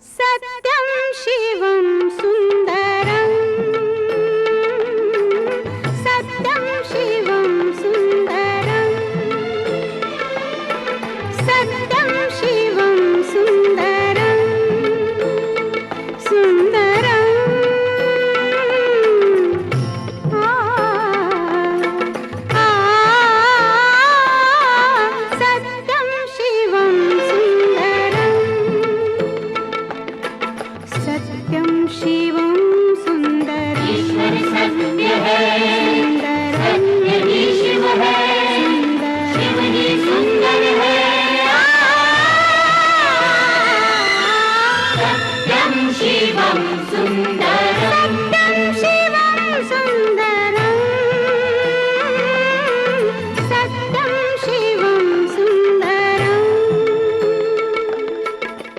सत्यं शिवं सुन्दरं सत्यं शिवं सुन्दरं सत्यं शिवं सुन्दरं सुन्दरं सत्यं शिवं सुन्दरं सत्यं शिवं सुन्दरं ईश्वर सत्य है, सुन्दरं सत्य ही शिव है, शिव ही सुंदर है। सत्यं शिवं सुन्दरम्।